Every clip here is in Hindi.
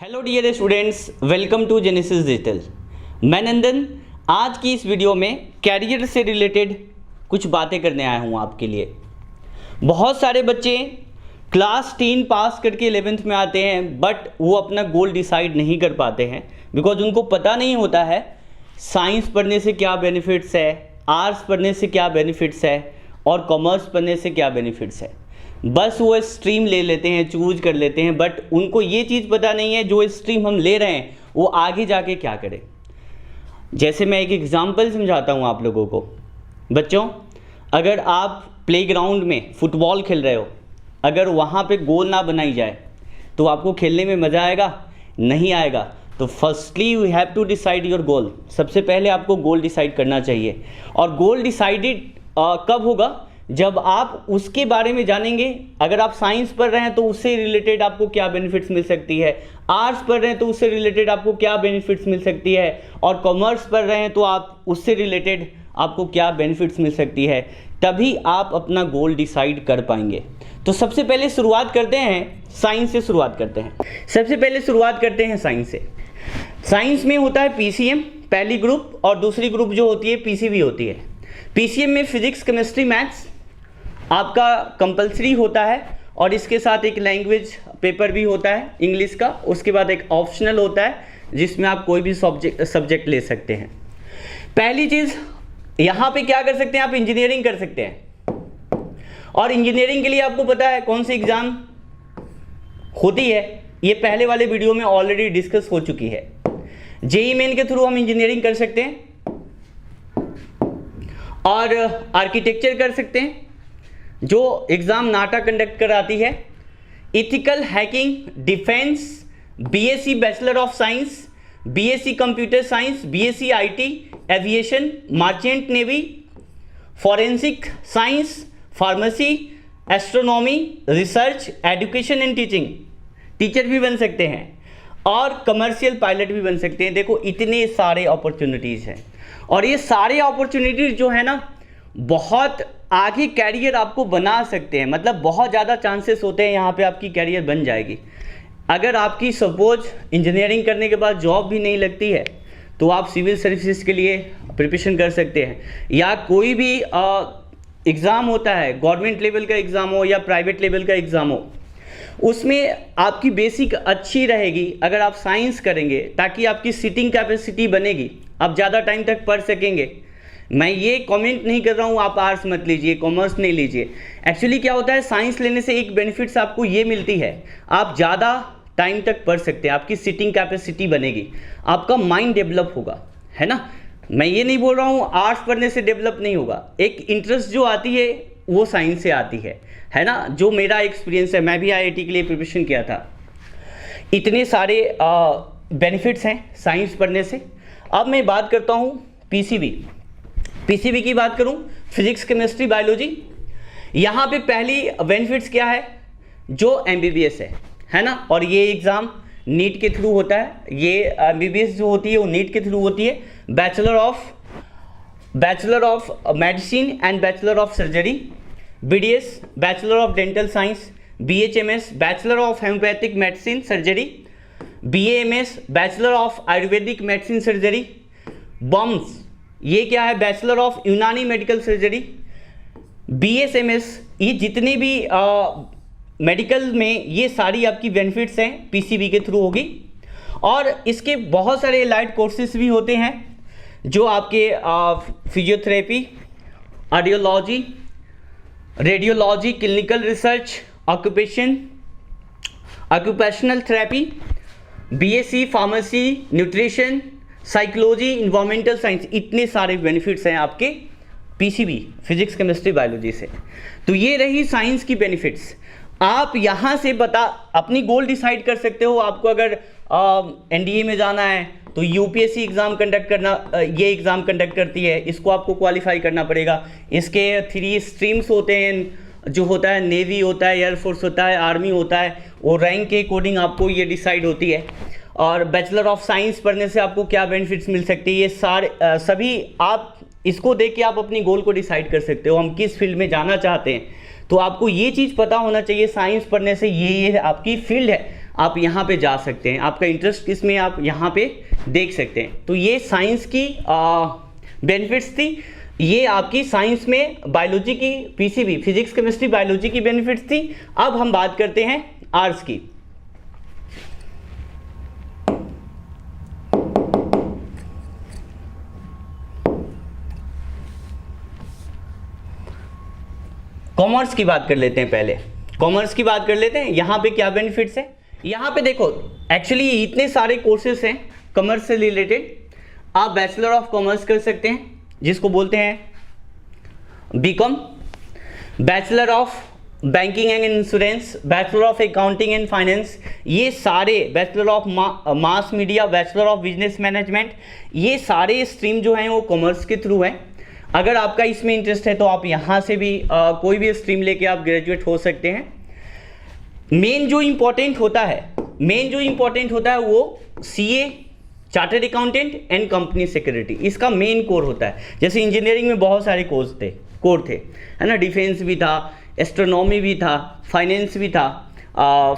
Hello dear students, welcome to Genesis Digital. मैं नंदन आज की इस वीडियो में कैरियर से रिलेटेड कुछ बातें करने आया हूँ आपके लिए। बहुत सारे बच्चे क्लास 10 पास करके 11th में आते हैं बट वो अपना गोल डिसाइड नहीं कर पाते हैं बिकॉज उनको पता नहीं होता है साइंस पढ़ने से क्या बेनिफिट्स है, आर्ट्स पढ़ने से क्या बेनिफिट्स है और कॉमर्स पढ़ने से क्या बेनिफिट्स है। बस वो स्ट्रीम ले लेते हैं, चूज कर लेते हैं, बट उनको ये चीज़ पता नहीं है जो स्ट्रीम हम ले रहे हैं वो आगे जाके क्या करें। जैसे मैं एक एग्जांपल समझाता हूँ आप लोगों को। बच्चों, अगर आप प्लेग्राउंड में फुटबॉल खेल रहे हो, अगर वहाँ पे गोल ना बनाई जाए तो आपको खेलने में मज़ा आएगा? नहीं आएगा। तो firstly you have to decide your goal. सबसे पहले आपको गोल डिसाइड करना चाहिए। और गोल डिसाइडेड कब होगा? जब आप उसके बारे में जानेंगे। अगर आप साइंस पढ़ रहे हैं तो उससे रिलेटेड आपको क्या बेनिफिट्स मिल सकती है, आर्ट्स पढ़ रहे हैं तो उससे रिलेटेड आपको क्या बेनिफिट्स मिल सकती है, और कॉमर्स पढ़ रहे हैं तो आप उससे रिलेटेड आपको क्या बेनिफिट्स मिल सकती है, तभी आप अपना गोल डिसाइड कर पाएंगे। तो सबसे पहले शुरुआत करते हैं साइंस से। शुरुआत करते हैं साइंस से। साइंस में होता है पीसीएम पहली ग्रुप, और दूसरी ग्रुप जो होती है पीसीबी होती है। पीसीएम में फिजिक्स, केमिस्ट्री, मैथ्स आपका कंपलसरी होता है, और इसके साथ एक लैंग्वेज पेपर भी होता है इंग्लिश का। उसके बाद एक ऑप्शनल होता है जिसमें आप कोई भी सब्जेक्ट ले सकते हैं। पहली चीज़ यहाँ पे क्या कर सकते हैं, आप इंजीनियरिंग कर सकते हैं। और इंजीनियरिंग के लिए आपको पता है कौन सी एग्ज़ाम होती है, ये पहले वाले वीडियो में ऑलरेडी डिस्कस हो चुकी है। जेईई मेन के थ्रू हम इंजीनियरिंग कर सकते हैं, और आर्किटेक्चर कर सकते हैं जो एग्ज़ाम नाटा कंडक्ट कराती है। Ethical hacking, defence, BSc bachelor of science, BSc computer science, BSc IT, aviation, merchant navy, forensic science, pharmacy, astronomy, research, education and teaching, teacher भी बन सकते हैं, और कमर्शियल पायलट भी बन सकते हैं। देखो इतने सारे अपॉर्चुनिटीज़ हैं, और ये सारे अपॉर्चुनिटीज़ जो है ना बहुत आगे कैरियर आपको बना सकते हैं। मतलब बहुत ज़्यादा चांसेस होते हैं यहाँ पे आपकी कैरियर बन जाएगी। अगर आपकी सपोज इंजीनियरिंग करने के बाद जॉब भी नहीं लगती है तो आप सिविल सर्विसेज के लिए प्रिपरेशन कर सकते हैं, या कोई भी एग्ज़ाम होता है, गवर्नमेंट लेवल का एग्ज़ाम हो या प्राइवेट लेवल का एग्ज़ाम हो, उसमें आपकी बेसिक अच्छी रहेगी अगर आप साइंस करेंगे, ताकि आपकी सिटिंग कैपेसिटी बनेगी, आप ज़्यादा टाइम तक पढ़ सकेंगे। मैं ये कमेंट नहीं कर रहा हूँ आप आर्ट्स मत लीजिए, कॉमर्स नहीं लीजिए। एक्चुअली क्या होता है, साइंस लेने से एक बेनिफिट्स आपको ये मिलती है, आप ज़्यादा टाइम तक पढ़ सकते हैं, आपकी सिटिंग कैपेसिटी बनेगी, आपका माइंड डेवलप होगा, है ना। मैं ये नहीं बोल रहा हूँ आर्ट्स पढ़ने से डेवलप नहीं होगा। एक इंटरेस्ट जो आती है वो साइंस से आती है ना। जो मेरा एक्सपीरियंस है, मैं भी आईआईटी के लिए प्रिपरेशन किया था। इतने सारे बेनिफिट्स हैं साइंस पढ़ने से। अब मैं बात करता हूँ पीसीबी की बात करूं, फिजिक्स, केमिस्ट्री, बायोलॉजी। यहाँ पे पहली बेनिफिट्स क्या है, जो एमबीबीएस है ना, और ये एग्ज़ाम नीट के थ्रू होता है। ये एमबीबीएस जो होती है वो नीट के थ्रू होती है। Bachelor of medicine and bachelor of surgery, BDS bachelor of dental science, BHMS bachelor of homeopathic medicine surgery, BAMS bachelor of ayurvedic medicine surgery, BUMS ये क्या है, bachelor of Unani medical surgery, BSMS, ये जितने भी मेडिकल में ये सारी आपकी बेनिफिट्स हैं पीसीबी के थ्रू होगी। और इसके बहुत सारे एलाइड कोर्सेज भी होते हैं जो आपके physiotherapy, audiology, radiology, clinical research, occupational therapy, BSc pharmacy, nutrition, psychology, environmental science, इतने सारे बेनिफिट्स हैं आपके पीसीबी फिजिक्स, केमिस्ट्री, बायोलॉजी से। तो ये रही साइंस की बेनिफिट्स। आप यहाँ से अपनी गोल डिसाइड कर सकते हो। आपको अगर एनडीए में जाना है तो यूपीएससी एग्ज़ाम कंडक्ट करना, ये एग्ज़ाम कंडक्ट करती है, इसको आपको क्वालिफाई करना पड़ेगा। इसके 3 स्ट्रीम्स होते हैं, जो होता है नेवी होता है, एयरफोर्स होता है, आर्मी होता है, वो रैंक के अकॉर्डिंग आपको ये डिसाइड होती है। और बैचलर ऑफ साइंस पढ़ने से आपको क्या बेनिफिट्स मिल सकती है, ये सभी आप इसको देख के आप अपनी गोल को डिसाइड कर सकते हो, हम किस फील्ड में जाना चाहते हैं। तो आपको ये चीज़ पता होना चाहिए, साइंस पढ़ने से ये आपकी फील्ड है, आप यहाँ पे जा सकते हैं, आपका इंटरेस्ट किस में आप यहाँ पे देख सकते हैं। तो ये साइंस की बेनिफिट्स थी, ये आपकी साइंस में बायोलॉजी की PCB physics chemistry biology key benefits थी। अब हम बात करते हैं आर्ट्स की। कॉमर्स की बात कर लेते हैं, पहले कॉमर्स की बात कर लेते हैं। यहाँ पे क्या बेनिफिट्स है, यहाँ पे देखो एक्चुअली इतने सारे कोर्सेज हैं कॉमर्स से रिलेटेड। आप बैचलर ऑफ कॉमर्स कर सकते हैं जिसको बोलते हैं BCom, bachelor of banking and insurance, bachelor of accounting and finance, ये सारे bachelor of mass media, bachelor of business management, ये सारे स्ट्रीम जो हैं वो कॉमर्स के थ्रू हैं। अगर आपका इसमें इंटरेस्ट है तो आप यहाँ से भी कोई भी स्ट्रीम लेके आप ग्रेजुएट हो सकते हैं। मेन जो इम्पोर्टेंट होता है वो CA, chartered accountant and company secretary, इसका मेन कोर होता है। जैसे इंजीनियरिंग में बहुत सारे कोर थे, है ना, डिफेंस भी था, एस्ट्रोनॉमी भी था, फाइनेंस भी था,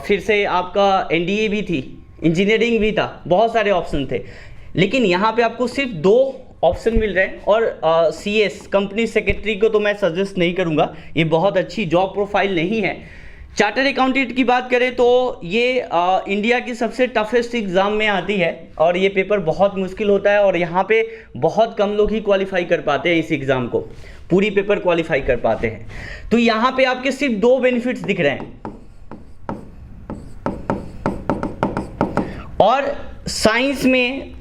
फिर से आपका एनडीए भी थी, इंजीनियरिंग भी था, बहुत सारे ऑप्शन थे। लेकिन यहाँ पे आपको सिर्फ 2 ऑप्शन मिल रहे हैं। और सीएस कंपनी सेक्रेटरी को तो मैं सजेस्ट नहीं करूँगा, ये बहुत अच्छी जॉब प्रोफाइल नहीं है। चार्टर्ड अकाउंटेंट की बात करें तो ये इंडिया की सबसे टफेस्ट एग्ज़ाम में आती है और ये पेपर बहुत मुश्किल होता है और यहाँ पे बहुत कम लोग ही क्वालिफाई कर पाते हैं इस एग्ज़ाम को, पूरी पेपर क्वालिफाई कर पाते हैं। तो यहाँ पे आपके सिर्फ 2 बेनिफिट्स दिख रहे हैं। और साइंस में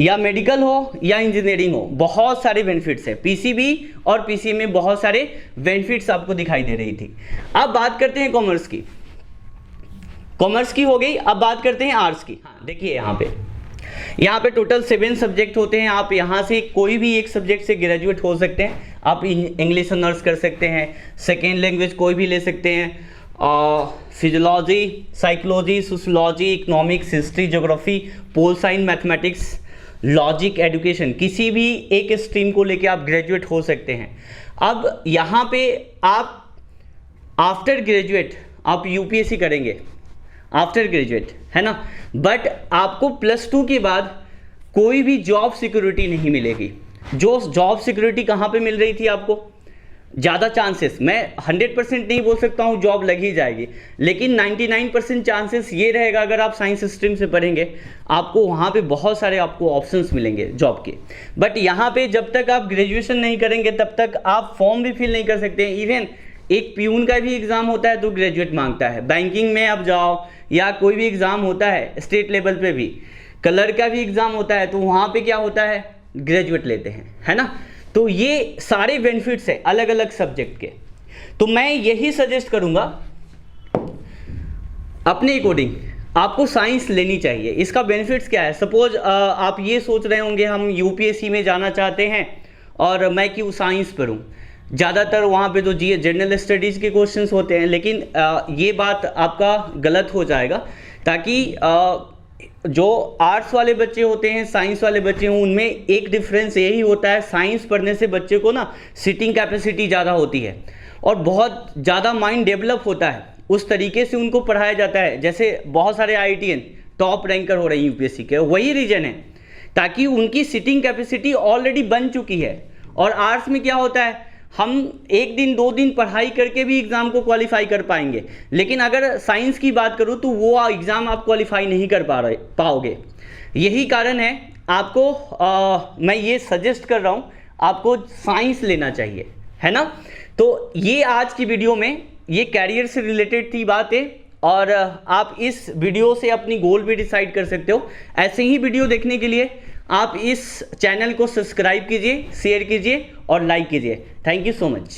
या मेडिकल हो या इंजीनियरिंग हो, बहुत सारे बेनिफिट्स हैं। पीसीबी और पीसी में बहुत सारे बेनिफिट्स आपको दिखाई दे रही थी। अब बात करते हैं कॉमर्स की। कॉमर्स की हो गई, अब बात करते हैं आर्ट्स की। हाँ देखिए यहाँ पे टोटल 7 सब्जेक्ट होते हैं। आप यहाँ से कोई भी एक सब्जेक्ट से ग्रेजुएट हो सकते हैं। आप इंग्लिश ऑनर्स कर सकते हैं, सेकेंड लैंग्वेज कोई भी ले सकते हैं, physiology, psychology, sociology, economics, history, geography, pol science, mathematics, logic, education, किसी भी एक स्ट्रीम को लेके आप ग्रेजुएट हो सकते हैं। अब यहाँ पे आप आफ्टर ग्रेजुएट आप यूपीएससी करेंगे आफ्टर ग्रेजुएट, है ना, बट आपको +2 के बाद कोई भी जॉब सिक्योरिटी नहीं मिलेगी। जो जॉब सिक्योरिटी कहाँ पे मिल रही थी आपको, ज़्यादा चांसेस, मैं 100% नहीं बोल सकता हूँ जॉब लग ही जाएगी, लेकिन 99% चांसेस ये रहेगा अगर आप साइंस स्ट्रीम से पढ़ेंगे, आपको वहाँ पे बहुत सारे आपको ऑप्शंस मिलेंगे जॉब के। बट यहाँ पे जब तक आप ग्रेजुएशन नहीं करेंगे तब तक आप फॉर्म भी फिल नहीं कर सकते हैं। इवन एक प्यून का भी एग्ज़ाम होता है तो ग्रेजुएट मांगता है। बैंकिंग में आप जाओ या कोई भी एग्ज़ाम होता है स्टेट लेवल पे भी, कलर का भी एग्ज़ाम होता है तो वहाँ पे क्या होता है, ग्रेजुएट लेते हैं, है ना। तो ये सारे बेनिफिट्स हैं अलग अलग सब्जेक्ट के। तो मैं यही सजेस्ट करूँगा अपने अकॉर्डिंग आपको साइंस लेनी चाहिए। इसका बेनिफिट्स क्या है, सपोज आप ये सोच रहे होंगे हम यूपीएससी में जाना चाहते हैं और मैं क्यों साइंस पढ़ूँ, ज़्यादातर वहाँ पे तो जनरल स्टडीज़ के क्वेश्चंस होते हैं। लेकिन ये बात आपका गलत हो जाएगा, ताकि जो आर्ट्स वाले बच्चे होते हैं, साइंस वाले बच्चे हैं, उनमें एक डिफरेंस यही होता है, साइंस पढ़ने से बच्चे को ना सिटिंग कैपेसिटी ज़्यादा होती है और बहुत ज़्यादा माइंड डेवलप होता है, उस तरीके से उनको पढ़ाया जाता है। जैसे बहुत सारे IITian टॉप रैंकर हो रहे हैं यूपीएससी के, वही रीज़न है, ताकि उनकी सिटिंग कैपेसिटी ऑलरेडी बन चुकी है। और आर्ट्स में क्या होता है, हम 1 दिन 2 दिन पढ़ाई करके भी एग्ज़ाम को क्वालिफाई कर पाएंगे, लेकिन अगर साइंस की बात करूँ तो वो एग्ज़ाम आप क्वालिफाई नहीं कर पाओगे। यही कारण है आपको मैं ये सजेस्ट कर रहा हूँ आपको साइंस लेना चाहिए, है ना। तो ये आज की वीडियो में ये कैरियर से रिलेटेड थी बातें, और आप इस वीडियो से अपनी गोल भी डिसाइड कर सकते हो। ऐसे ही वीडियो देखने के लिए आप इस चैनल को सब्सक्राइब कीजिए, शेयर कीजिए और लाइक कीजिए। Thank you so much.